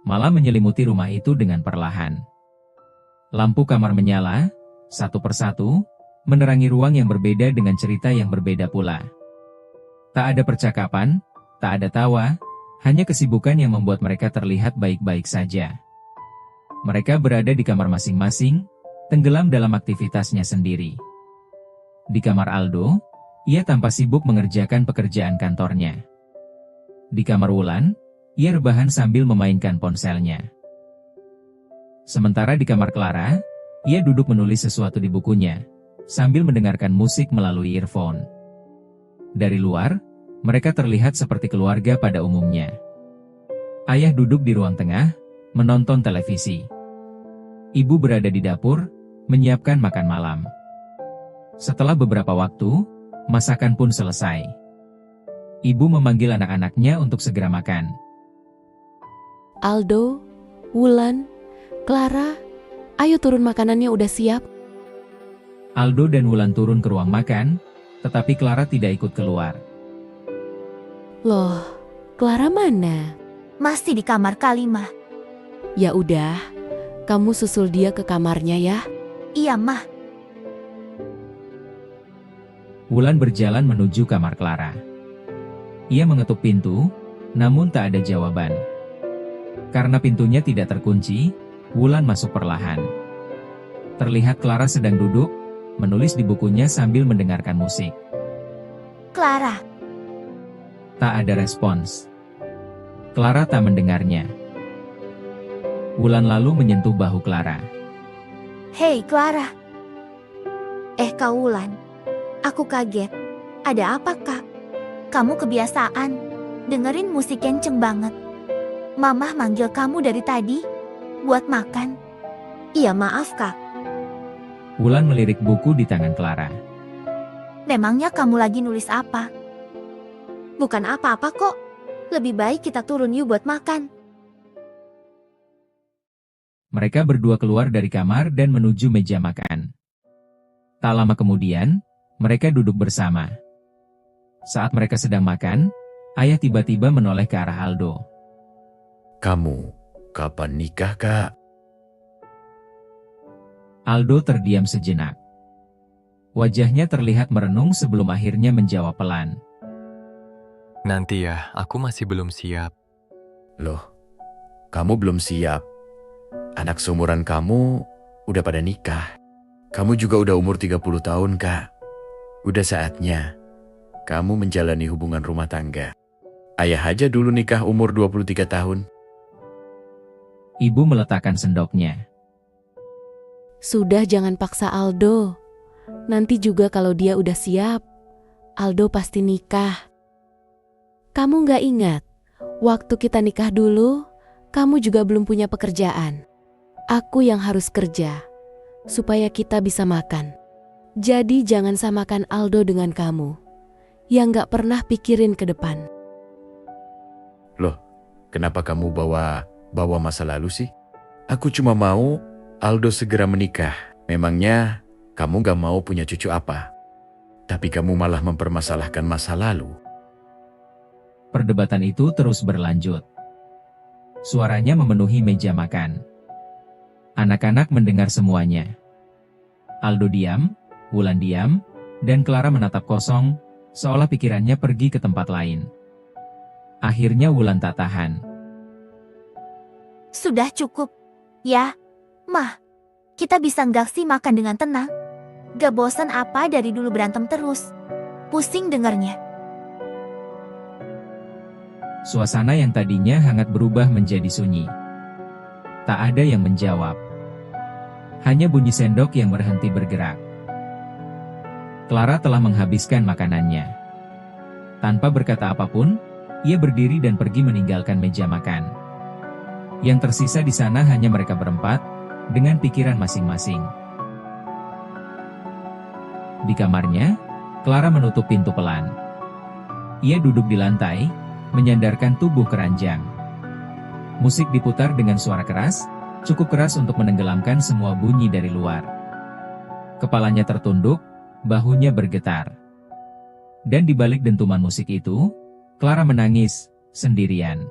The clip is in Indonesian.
malam menyelimuti rumah itu dengan perlahan. Lampu kamar menyala, satu persatu, menerangi ruang yang berbeda dengan cerita yang berbeda pula. Tak ada percakapan, tak ada tawa, hanya kesibukan yang membuat mereka terlihat baik-baik saja. Mereka berada di kamar masing-masing, tenggelam dalam aktivitasnya sendiri. Di kamar Aldo, ia tampak sibuk mengerjakan pekerjaan kantornya. Di kamar Wulan, ia rebahan sambil memainkan ponselnya. Sementara di kamar Clara, ia duduk menulis sesuatu di bukunya, sambil mendengarkan musik melalui earphone. Dari luar, mereka terlihat seperti keluarga pada umumnya. Ayah duduk di ruang tengah, menonton televisi. Ibu berada di dapur, menyiapkan makan malam. Setelah beberapa waktu, masakan pun selesai. Ibu memanggil anak-anaknya untuk segera makan. Aldo, Wulan, Clara, ayo turun, makanannya udah siap. Aldo dan Wulan turun ke ruang makan, tetapi Clara tidak ikut keluar. Loh, Clara mana? Masih di kamar Kalimah. Ya udah, kamu susul dia ke kamarnya ya. Iya, Mah. Wulan berjalan menuju kamar Clara. Ia mengetuk pintu, namun tak ada jawaban. Karena pintunya tidak terkunci, Wulan masuk perlahan. Terlihat Clara sedang duduk, menulis di bukunya sambil mendengarkan musik. Clara. Tak ada respons. Clara tak mendengarnya. Wulan lalu menyentuh bahu Clara. Hei, Clara. Kak Wulan. Aku kaget. Ada apa, Kak? Kamu kebiasaan dengerin musik kenceng banget. Mamah manggil kamu dari tadi buat makan. Iya, maaf, Kak. Wulan melirik buku di tangan Clara. Memangnya kamu lagi nulis apa? Bukan apa-apa kok. Lebih baik kita turun yuk buat makan. Mereka berdua keluar dari kamar dan menuju meja makan. Tak lama kemudian, mereka duduk bersama. Saat mereka sedang makan, ayah tiba-tiba menoleh ke arah Aldo. Kamu, kapan nikah, Kak? Aldo terdiam sejenak. Wajahnya terlihat merenung sebelum akhirnya menjawab pelan. Nanti ya, aku masih belum siap. Loh, kamu belum siap. Anak seumuran kamu udah pada nikah. Kamu juga udah umur 30 tahun, Kak. Udah saatnya kamu menjalani hubungan rumah tangga. Ayah aja dulu nikah umur 23 tahun. Ibu meletakkan sendoknya. Sudah, jangan paksa Aldo. Nanti juga kalau dia udah siap, Aldo pasti nikah. Kamu gak ingat, waktu kita nikah dulu, kamu juga belum punya pekerjaan. Aku yang harus kerja, supaya kita bisa makan. Jadi jangan samakan Aldo dengan kamu, yang gak pernah pikirin ke depan. Loh, kenapa kamu bawa masa lalu sih? Aku cuma mau Aldo segera menikah. Memangnya kamu gak mau punya cucu apa? Tapi kamu malah mempermasalahkan masa lalu. Perdebatan itu terus berlanjut. Suaranya memenuhi meja makan. Anak-anak mendengar semuanya. Aldo diam, Wulan diam, dan Clara menatap kosong, seolah pikirannya pergi ke tempat lain. Akhirnya Wulan tak tahan. Sudah cukup. Ya, Mah. Kita bisa nggak sih makan dengan tenang? Gak bosan apa dari dulu berantem terus? Pusing dengarnya. Suasana yang tadinya hangat berubah menjadi sunyi. Tak ada yang menjawab. Hanya bunyi sendok yang berhenti bergerak. Clara telah menghabiskan makanannya. Tanpa berkata apapun, ia berdiri dan pergi meninggalkan meja makan. Yang tersisa di sana hanya mereka berempat, dengan pikiran masing-masing. Di kamarnya, Clara menutup pintu pelan. Ia duduk di lantai, menyandarkan tubuh ke ranjang. Musik diputar dengan suara keras, cukup keras untuk menenggelamkan semua bunyi dari luar. Kepalanya tertunduk, bahunya bergetar. Dan di balik dentuman musik itu, Clara menangis, sendirian.